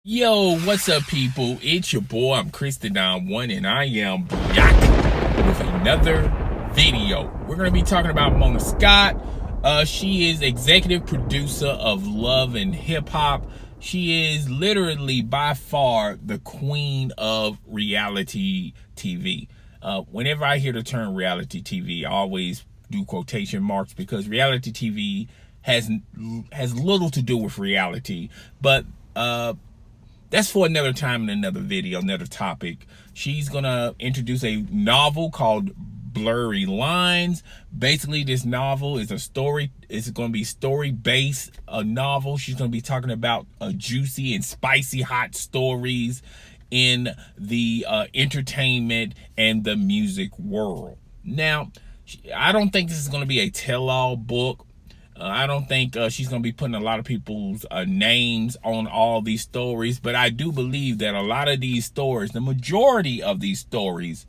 Yo, what's up, people? It's your boy, I'm Christodon1, and I am back with another video. We're going to be talking about Mona Scott. She is executive producer of Love and Hip Hop. She is literally by far the queen of reality TV. Whenever I hear the term reality TV, I always do quotation marks because reality TV has little to do with reality, but that's for another time in another video, another topic. She's gonna introduce a novel called Blurry Lines. Basically, this novel is a story. It's gonna be story-based, a novel. She's gonna be talking about juicy and spicy hot stories in the entertainment and the music world. Now, I don't think this is gonna be a tell-all book. I don't think she's going to be putting a lot of people's names on all these stories, but I do believe that a lot of these stories, the majority of these stories,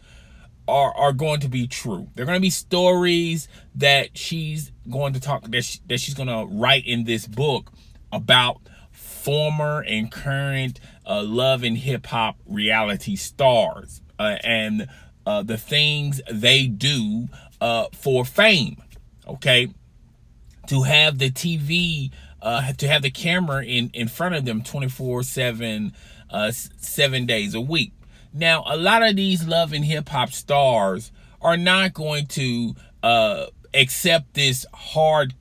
are going to be true. They're going to be stories that she's going to talk, that she's going to write in this book about former and current love and hip hop reality stars and the things they do for fame. Okay. To have the TV, to have the camera in front of them 24/7, 7 days a week. Now, a lot of these love and hip hop stars are not going to accept this hard,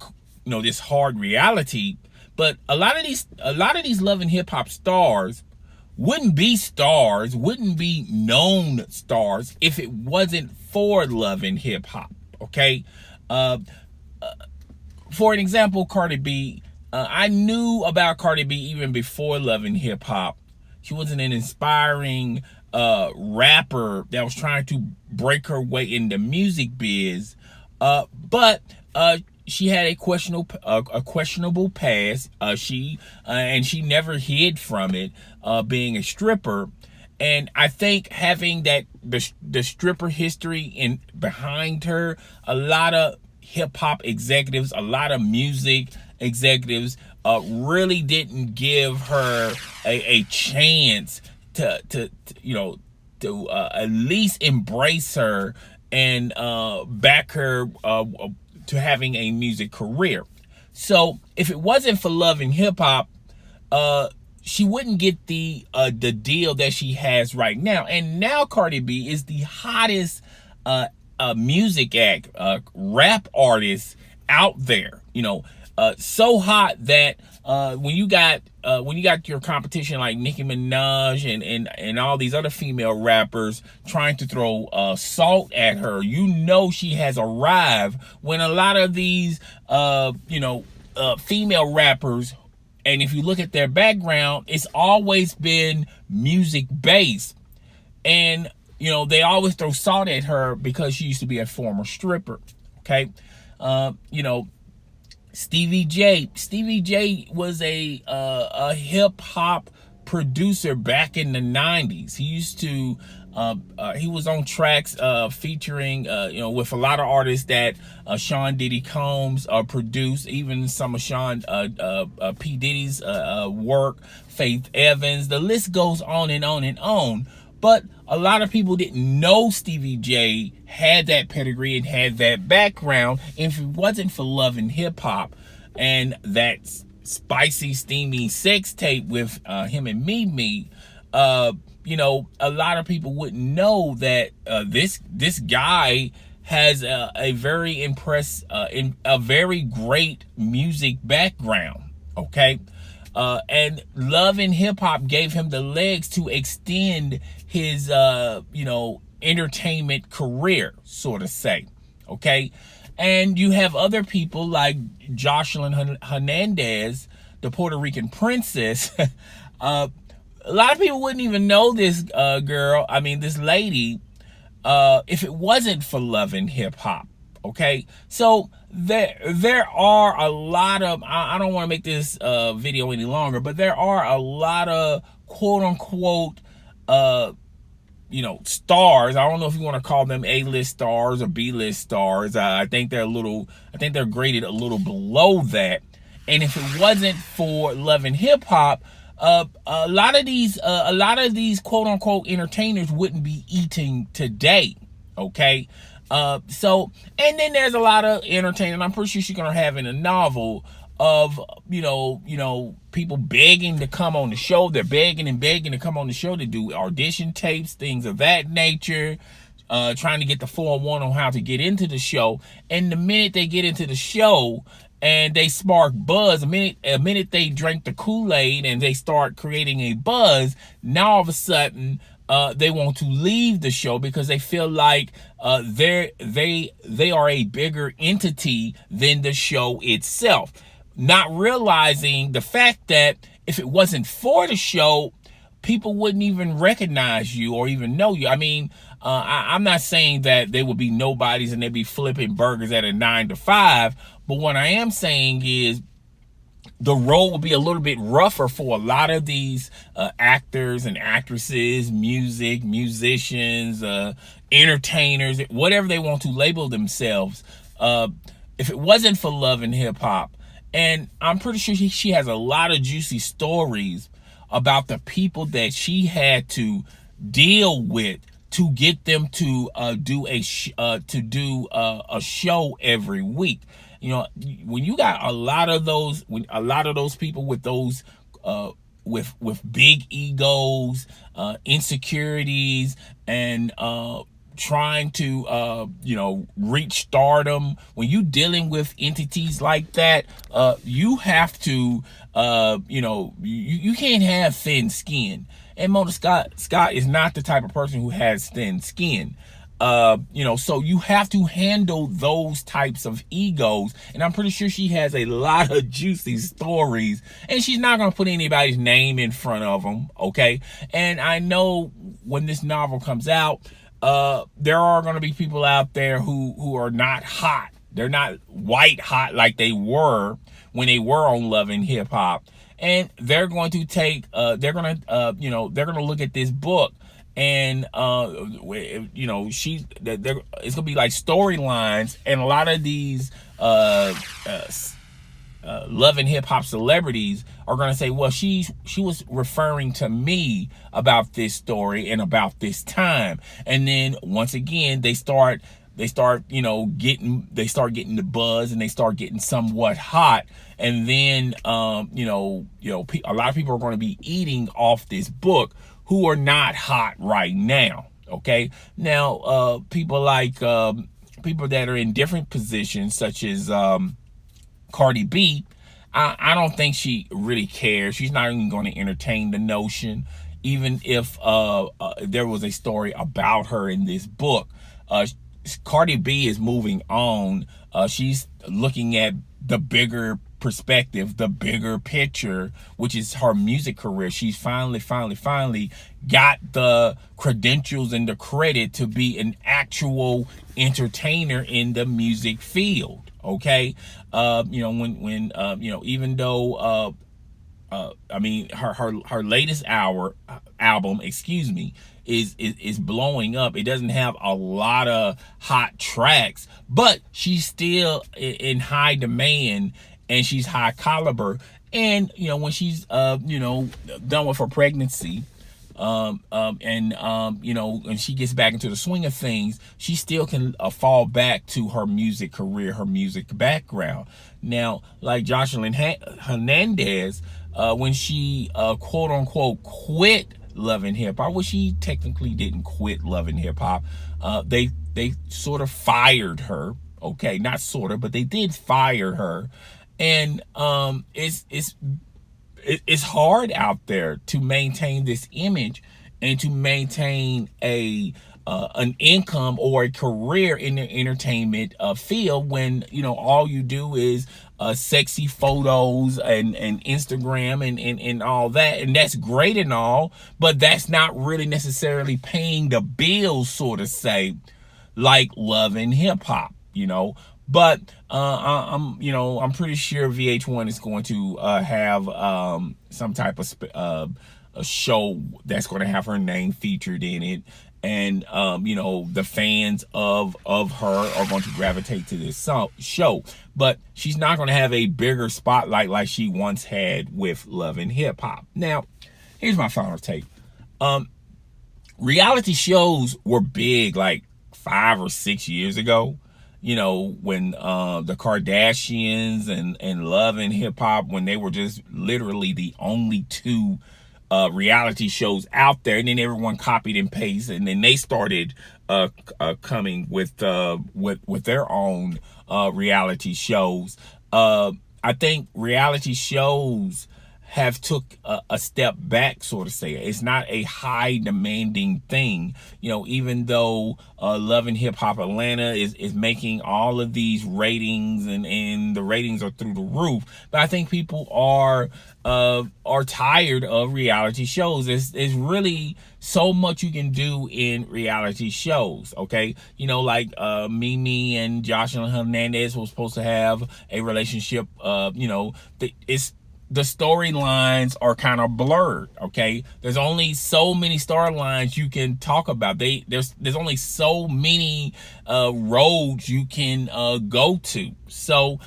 this hard reality. But a lot of these love and hip hop stars wouldn't be stars, wouldn't be known stars if it wasn't for love and hip hop. Okay. For an example, Cardi B, I knew about Cardi B even before Love and Hip Hop. She was an inspiring rapper that was trying to break her way in the music biz, but she had a questionable past. She never hid from it, being a stripper. And I think having the stripper history behind her, a lot of hip-hop executives, a lot of music executives really didn't give her a chance to at least embrace her and back her to having a music career. So if it wasn't for Love and Hip Hop, she wouldn't get the deal that she has right now. And now Cardi B is the hottest music act, rap artist out there. So hot that when you got your competition like Nicki Minaj and all these other female rappers trying to throw salt at her, she has arrived. When a lot of these female rappers, and if you look at their background, it's always been music based, and they always throw salt at her because she used to be a former stripper. Okay. Stevie J was a hip hop producer back in the 90s. He used to, he was on tracks featuring, with a lot of artists that Sean Diddy Combs produced, even some of Sean P. Diddy's work, Faith Evans. The list goes on and on and on. But a lot of people didn't know Stevie J had that pedigree and had that background. And if it wasn't for Love and Hip Hop and that spicy, steamy sex tape with him and Mimi, a lot of people wouldn't know that this guy has a very a very great music background. Okay. And Love and Hip Hop gave him the legs to extend his, entertainment career, so to say. Okay. And you have other people like Jocelyn Hernandez, the Puerto Rican princess. A lot of people wouldn't even know this this lady, if it wasn't for Love and Hip Hop. Okay, so there are a lot of, I don't want to make this video any longer, but there are a lot of quote unquote stars. I don't know if you want to call them A-list stars or B-list stars. I think they're graded a little below that. And if it wasn't for Love and Hip Hop, a lot of these quote unquote entertainers wouldn't be eating today. Okay. So, and then there's a lot of entertainment I'm pretty sure she's gonna have in a novel of people begging to come on the show. They're begging and begging to come on the show to do audition tapes, things of that nature, trying to get the 401 on how to get into the show. And the minute they get into the show and they spark buzz, a minute they drink the Kool-Aid and they start creating a buzz, now all of a sudden they want to leave the show because they feel like they are a bigger entity than the show itself, not realizing the fact that if it wasn't for the show, people wouldn't even recognize you or even know you. I mean, I'm not saying that they would be nobodies and they'd be flipping burgers at a 9 to 5, but what I am saying is the road will be a little bit rougher for a lot of these actors and actresses, musicians, entertainers, whatever they want to label themselves. If it wasn't for Love and Hip Hop, and I'm pretty sure she has a lot of juicy stories about the people that she had to deal with to get them to do a show every week. You know, when you got a lot of those people with those with big egos, insecurities, and trying to reach stardom, when you dealing with entities like that, you have to you can't have thin skin. And Mona Scott is not the type of person who has thin skin. So you have to handle those types of egos, and I'm pretty sure she has a lot of juicy stories, and she's not going to put anybody's name in front of them, okay? And I know when this novel comes out, there are going to be people out there who are not hot. They're not white hot like they were when they were on Love and Hip Hop, and they're going to take they're going to look at this book, and it's gonna be like storylines, and a lot of these Love and Hip Hop celebrities are gonna say, well, she was referring to me about this story and about this time. And then once again they start getting the buzz, and they start getting somewhat hot, and then a lot of people are going to be eating off this book who are not hot right now. Okay, now people like people that are in different positions, such as Cardi B, I don't think she really cares. She's not even going to entertain the notion, even if there was a story about her in this book. Cardi B is moving on. She's looking at the bigger perspective, the bigger picture, which is her music career. She's finally got the credentials and the credit to be an actual entertainer in the music field. Okay, even though her latest album, is blowing up. It doesn't have a lot of hot tracks, but she's still in high demand, and she's high caliber. And when she's done with her pregnancy, and she gets back into the swing of things, she still can fall back to her music career, her music background. Now, like Jocelyn Hernandez, when she quote unquote quit Love and Hip Hop, well, she technically didn't quit Love and Hip Hop. They sort of fired her. Okay, not sort of, but they did fire her. And it's hard out there to maintain this image and to maintain an income or a career in the entertainment field when all you do is sexy photos and Instagram and all that, and that's great and all, but that's not really necessarily paying the bills, sort of say, like Love and Hip Hop, But I'm pretty sure VH1 is going to have some type of a show that's going to have her name featured in it, and you know, the fans of her are going to gravitate to this show. But she's not going to have a bigger spotlight like she once had with Love and Hip Hop. Now, here's my final take. Reality shows were big like 5 or 6 years ago. You know, when the Kardashians and Love and Hip Hop, when they were just literally the only two reality shows out there, and then everyone copied and pasted, and then they started coming with their own reality shows. I think reality shows have took a step back, so to say. It's not a high demanding thing, you know, even though Love and Hip Hop Atlanta is making all of these ratings, and the ratings are through the roof. But I think people are tired of reality shows. There's really so much you can do in reality shows, okay? You know, like Mimi and Jocelyn Hernandez was supposed to have a relationship. You know, the storylines are kind of blurred, okay? There's only so many storylines you can talk about. There's only so many roads you can go to. So,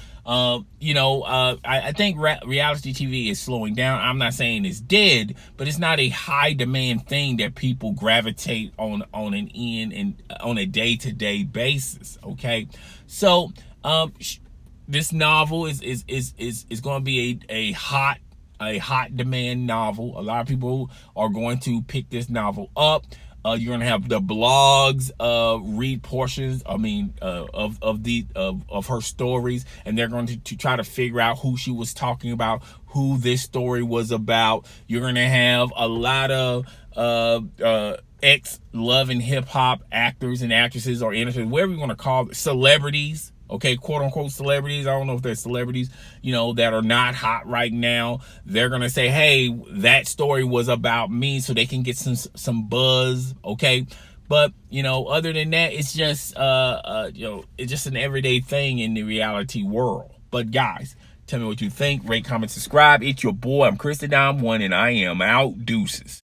you know, I think reality TV is slowing down. I'm not saying it's dead, but it's not a high demand thing that people gravitate on a day-to-day basis, okay? So, this novel is going to be a hot demand novel. A lot of people are going to pick this novel up. You're going to have the blogs read portions, of her stories, and they're going to try to figure out who she was talking about, who this story was about. You're going to have a lot of ex Love and Hip Hop actors and actresses, or entertainers, whatever you want to call it, celebrities. Okay, quote unquote celebrities. I don't know if they're celebrities, you know, that are not hot right now. They're gonna say, hey, that story was about me, so they can get some buzz. Okay, but you know, other than that, it's just you know, it's just an everyday thing in the reality world. But guys, tell me what you think. Rate, comment, subscribe. It's your boy. I'm Chris the Dom One, and I am out. Deuces.